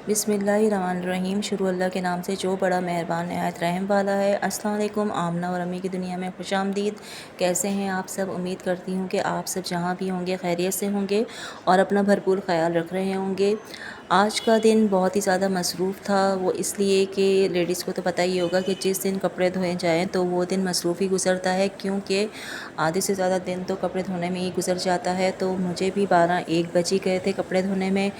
बिस्मिल्लाहिर्रहमानिर्रहीम। शुरू अल्लाह के नाम से जो बड़ा मेहरबान नहायत रहम वाला है। अस्सलाम वालेकुम। आमना और अम्मी की दुनिया में खुशामदीद। कैसे हैं आप सब? उम्मीद करती हूँ कि आप सब जहाँ भी होंगे खैरियत से होंगे और अपना भरपूर ख्याल रख रहे होंगे। आज का दिन बहुत ही ज़्यादा मसरूफ़ था। वो इसलिए कि लेडीज़ को तो पता ही होगा कि जिस दिन कपड़े धोए जाएँ तो वो दिन मसरूफ़ ही गुज़रता है, क्योंकि आधे से ज़्यादा दिन तो कपड़े धोने में ही गुज़र जाता है। तो मुझे भी 12-1 बज ही गए थे कपड़े धोने में।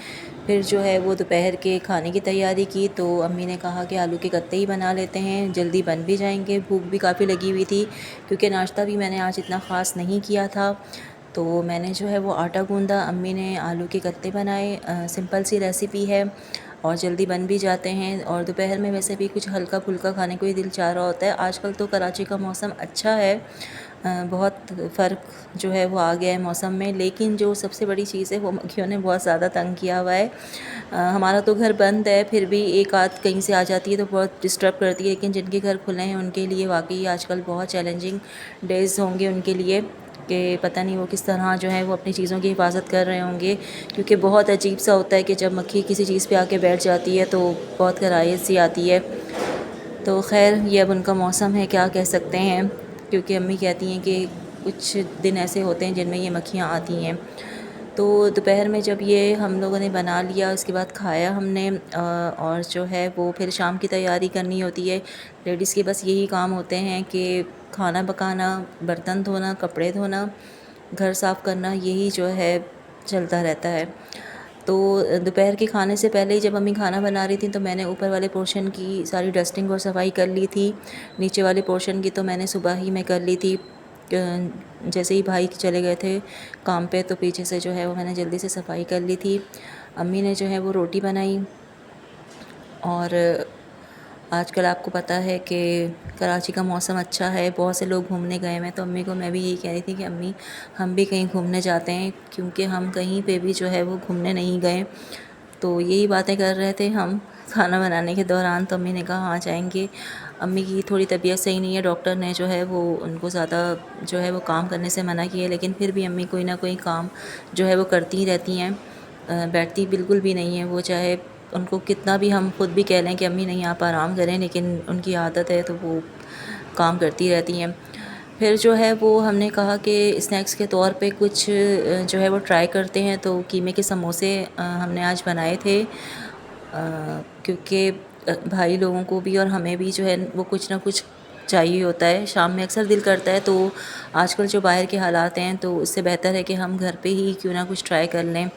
फिर जो है वो दोपहर के खाने की तैयारी की, तो अम्मी ने कहा कि आलू के गत्ते ही बना लेते हैं, जल्दी बन भी जाएंगे। भूख भी काफ़ी लगी हुई थी, क्योंकि नाश्ता भी मैंने आज इतना ख़ास नहीं किया था। तो मैंने जो है वो आटा गूंदा, अम्मी ने आलू के गत्ते बनाए। सिंपल सी रेसिपी है और जल्दी बन भी जाते हैं। और दोपहर में वैसे भी कुछ हल्का फुल्का खाने को ही दिल चाह रहा होता है। आजकल तो कराची का मौसम अच्छा है, बहुत फ़र्क जो है वो आ गया है मौसम में। लेकिन जो सबसे बड़ी चीज़ है वो मक्खियों ने बहुत ज़्यादा तंग किया हुआ है। हमारा तो घर बंद है, फिर भी एक आध कहीं से आ जाती है तो बहुत डिस्टर्ब करती है। लेकिन जिनके घर खुले हैं उनके लिए वाकई आजकल बहुत चैलेंजिंग डेज़ होंगे उनके लिए, कि पता नहीं वो किस तरह जो है वो अपनी चीज़ों की हिफाजत कर रहे होंगे। क्योंकि बहुत अजीब सा होता है कि जब मक्खी किसी चीज़ पे आके बैठ जाती है तो बहुत कराहियत सी आती है। तो ख़ैर ये अब उनका मौसम है, क्या कह सकते हैं। क्योंकि अम्मी कहती हैं कि कुछ दिन ऐसे होते हैं जिनमें ये मक्खियाँ आती हैं। तो दोपहर में जब ये हम लोगों ने बना लिया, उसके बाद खाया हमने, और जो है वो फिर शाम की तैयारी करनी होती है। लेडीज़ के बस यही काम होते हैं कि खाना पकाना, बर्तन धोना, कपड़े धोना, घर साफ़ करना, यही जो है चलता रहता है। तो दोपहर के खाने से पहले ही जब मम्मी खाना बना रही थी तो मैंने ऊपर वाले पोर्शन की सारी डस्टिंग और सफाई कर ली थी। नीचे वाले पोर्शन की तो मैंने सुबह ही मैं कर ली थी। जैसे ही भाई चले गए थे काम पे तो पीछे से जो है वो मैंने जल्दी से सफाई कर ली थी। अम्मी ने जो है वो रोटी बनाई। और आजकल आपको पता है कि कराची का मौसम अच्छा है, बहुत से लोग घूमने गए हैं। तो अम्मी को मैं भी यही कह रही थी कि अम्मी हम भी कहीं घूमने जाते हैं, क्योंकि हम कहीं पे भी जो है वो घूमने नहीं गए। तो यही बातें कर रहे थे हम खाना बनाने के दौरान। तो अम्मी ने कहा हाँ जाएंगे। अम्मी की थोड़ी तबीयत सही नहीं है, डॉक्टर ने जो है वो उनको ज़्यादा जो है वो काम करने से मना किया है। लेकिन फिर भी अम्मी कोई ना कोई काम जो है वो करती ही रहती हैं, बैठती बिल्कुल भी नहीं है वो। चाहे उनको कितना भी हम खुद भी कह लें कि अम्मी नहीं आप आराम करें, लेकिन उनकी आदत है तो वो काम करती रहती हैं। फिर जो है वो हमने कहा कि स्नैक्स के तौर पे कुछ जो है वो ट्राई करते हैं। तो कीमे के समोसे हमने आज बनाए थे, क्योंकि भाई लोगों को भी और हमें भी जो है वो कुछ ना कुछ चाहिए होता है। शाम में अक्सर दिल करता है। तो आजकल जो बाहर के हालात हैं तो उससे बेहतर है कि हम घर पे ही क्यों ना कुछ ट्राई कर लें।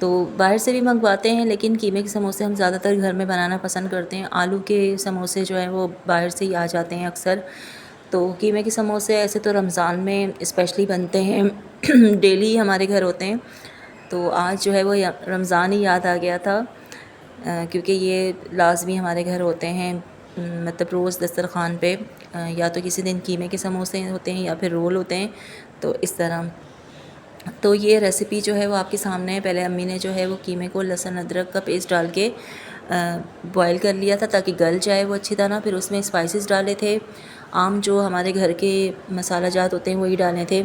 तो बाहर से भी मंगवाते हैं, लेकिन कीमे के समोसे हम ज़्यादातर घर में बनाना पसंद करते हैं। आलू के समोसे जो हैं वो बाहर से ही आ जाते हैं अक्सर। तो कीमे के समोसे ऐसे तो रमज़ान में स्पेशली बनते हैं डेली हमारे घर होते हैं। तो आज जो है वो रमज़ान ही याद आ गया था, क्योंकि ये लाजमी हमारे घर होते हैं। मतलब रोज़ दस्तरख़ान पे या तो किसी दिन कीमे के समोसे होते हैं या फिर रोल होते हैं। तो इस तरह तो ये रेसिपी जो है वो आपके सामने है। पहले अम्मी ने जो है वो कीमे को लहसुन अदरक का पेस्ट डाल के बॉयल कर लिया था ताकि गल जाए वो अच्छी तरह। फिर उसमें स्पाइसेस डाले थे, आम जो हमारे घर के मसाला जात होते हैं वही डाले थे।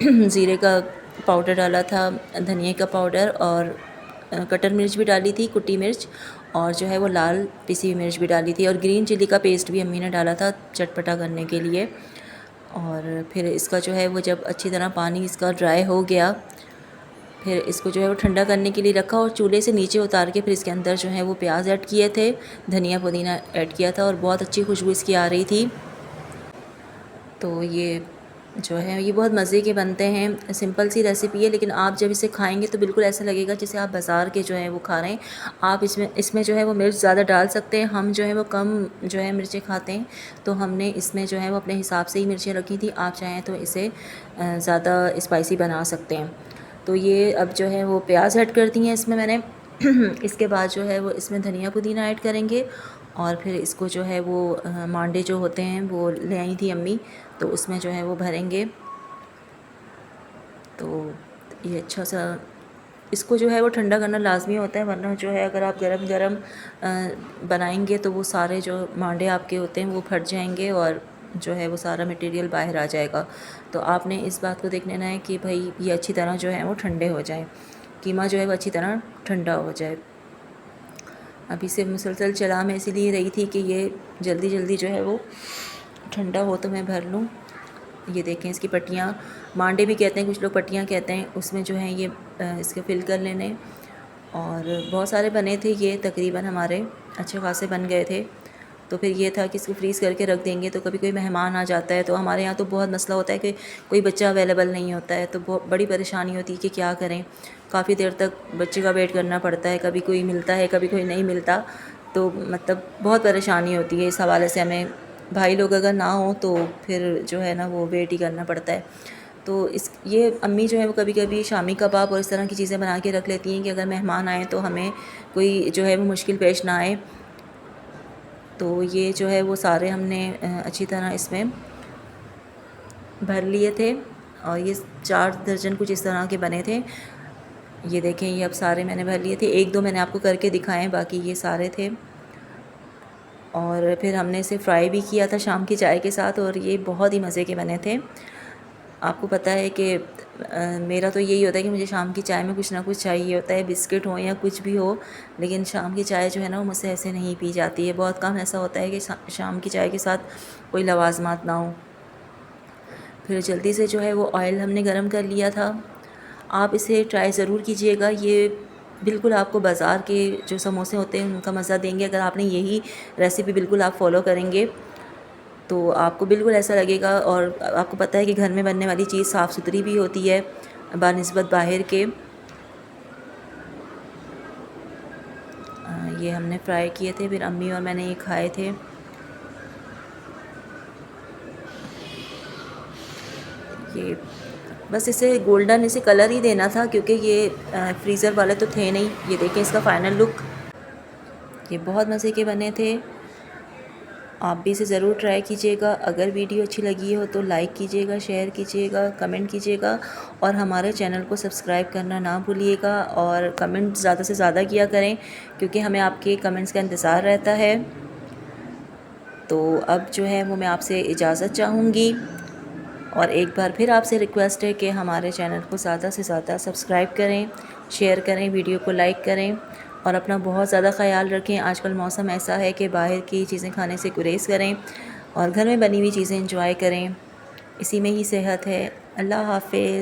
ज़ीरे का पाउडर डाला था, धनिया का पाउडर, और कटर मिर्च भी डाली थी, कुटी मिर्च, और जो है वो लाल पिसी हुई मिर्च भी डाली थी, और ग्रीन चिली का पेस्ट भी अम्मी ने डाला था चटपटा करने के लिए। और फिर इसका जो है वो जब अच्छी तरह पानी इसका ड्राई हो गया, फिर इसको जो है वो ठंडा करने के लिए रखा और चूल्हे से नीचे उतार के फिर इसके अंदर जो है वो प्याज ऐड किए थे, धनिया पुदीना ऐड किया था, और बहुत अच्छी खुशबू इसकी आ रही थी। तो ये जो है ये बहुत मज़े के बनते हैं। सिंपल सी रेसिपी है, लेकिन आप जब इसे खाएंगे तो बिल्कुल ऐसा लगेगा जैसे आप बाज़ार के जो है वो खा रहे हैं। आप इसमें जो है वो मिर्च ज़्यादा डाल सकते हैं। हम जो है वो कम जो है मिर्चें खाते हैं, तो हमने इसमें जो है वो अपने हिसाब से ही मिर्चें रखी थी। आप चाहें तो इसे ज़्यादा स्पाइसी बना सकते हैं। तो ये अब जो है वो प्याज ऐड कर दी हैं इसमें मैंने। इसके बाद जो है वो इसमें धनिया पुदीना ऐड करेंगे, और फिर इसको जो है वो मांडे जो होते हैं वो ले आई थी अम्मी, तो उसमें जो है वो भरेंगे। तो ये अच्छा सा इसको जो है वो ठंडा करना लाजमी होता है, वरना जो है अगर आप गरम गरम बनाएंगे तो वो सारे जो मांडे आपके होते हैं वो फट जाएंगे और जो है वो सारा मटेरियल बाहर आ जाएगा। तो आपने इस बात को देख लेना है कि भाई ये अच्छी तरह जो है वो ठंडे हो जाए, कीमा जो है वो अच्छी तरह ठंडा हो जाए। अभी से मुसलसल चला मैं इसीलिए रही थी कि ये जल्दी जल्दी जो है वो ठंडा हो तो मैं भर लूँ। ये देखें इसकी पट्टियाँ, मांडे भी कहते हैं कुछ लोग, पट्टियाँ कहते हैं, उसमें जो है ये इसके फिल कर लेने। और बहुत सारे बने थे ये, तकरीबन हमारे अच्छे खासे बन गए थे। तो फिर ये था कि इसको फ्रीज़ करके रख देंगे, तो कभी कोई मेहमान आ जाता है तो हमारे यहाँ तो बहुत मसला होता है कि कोई बच्चा अवेलेबल नहीं होता है, तो बहुत बड़ी परेशानी होती है कि क्या करें। काफ़ी देर तक बच्चे का वेट करना पड़ता है, कभी कोई मिलता है कभी कोई नहीं मिलता, तो मतलब बहुत परेशानी होती है इस हवाले से। हमें भाई लोग अगर ना हो तो फिर जो है ना वो वेट ही करना पड़ता है। तो इस ये अम्मी जो है वो कभी कभी शामी कबाब और इस तरह की चीज़ें बना के रख लेती हैं कि अगर मेहमान आए तो हमें कोई जो है वो मुश्किल पेश ना आए। तो ये जो है वो सारे हमने अच्छी तरह इसमें भर लिए थे, और ये 4 दर्जन कुछ इस तरह के बने थे। ये देखें ये अब सारे मैंने भर लिए थे, 1-2 मैंने आपको करके दिखाएं, बाकी ये सारे थे। और फिर हमने इसे फ्राई भी किया था शाम की चाय के साथ, और ये बहुत ही मज़े के बने थे। आपको पता है कि मेरा तो यही होता है कि मुझे शाम की चाय में कुछ ना कुछ चाहिए होता है, बिस्किट हो या कुछ भी हो, लेकिन शाम की चाय जो है ना वो मुझसे ऐसे नहीं पी जाती है। बहुत कम ऐसा होता है कि शाम की चाय के साथ कोई लवाजमात ना हो। फिर जल्दी से जो है वो ऑयल हमने गरम कर लिया था। आप इसे ट्राई ज़रूर कीजिएगा, ये बिल्कुल आपको बाज़ार के जो समोसे होते हैं उनका मज़ा देंगे। अगर आपने यही रेसिपी बिल्कुल आप फॉलो करेंगे तो आपको बिल्कुल ऐसा लगेगा। और आपको पता है कि घर में बनने वाली चीज़ साफ़ सुथरी भी होती है बानिस्बत बाहर के। ये हमने फ्राई किए थे, फिर अम्मी और मैंने ये खाए थे। ये बस इसे गोल्डन इसे कलर ही देना था, क्योंकि ये फ्रीज़र वाले तो थे नहीं। ये देखें इसका फ़ाइनल लुक, ये बहुत मज़े के बने थे। आप भी इसे ज़रूर ट्राई कीजिएगा। अगर वीडियो अच्छी लगी हो तो लाइक कीजिएगा, शेयर कीजिएगा, कमेंट कीजिएगा, और हमारे चैनल को सब्सक्राइब करना ना भूलिएगा। और कमेंट ज़्यादा से ज़्यादा किया करें, क्योंकि हमें आपके कमेंट्स का इंतज़ार रहता है। तो अब जो है वो मैं आपसे इजाज़त चाहूँगी, और एक बार फिर आपसे रिक्वेस्ट है कि हमारे चैनल को ज़्यादा से ज़्यादा सब्सक्राइब करें, शेयर करें, वीडियो को लाइक करें, और अपना बहुत ज़्यादा ख़याल रखें। आजकल मौसम ऐसा है कि बाहर की चीज़ें खाने से गुरेज़ करें और घर में बनी हुई चीज़ें एंजॉय करें। इसी में ही सेहत है। अल्लाह हाफ़िज़।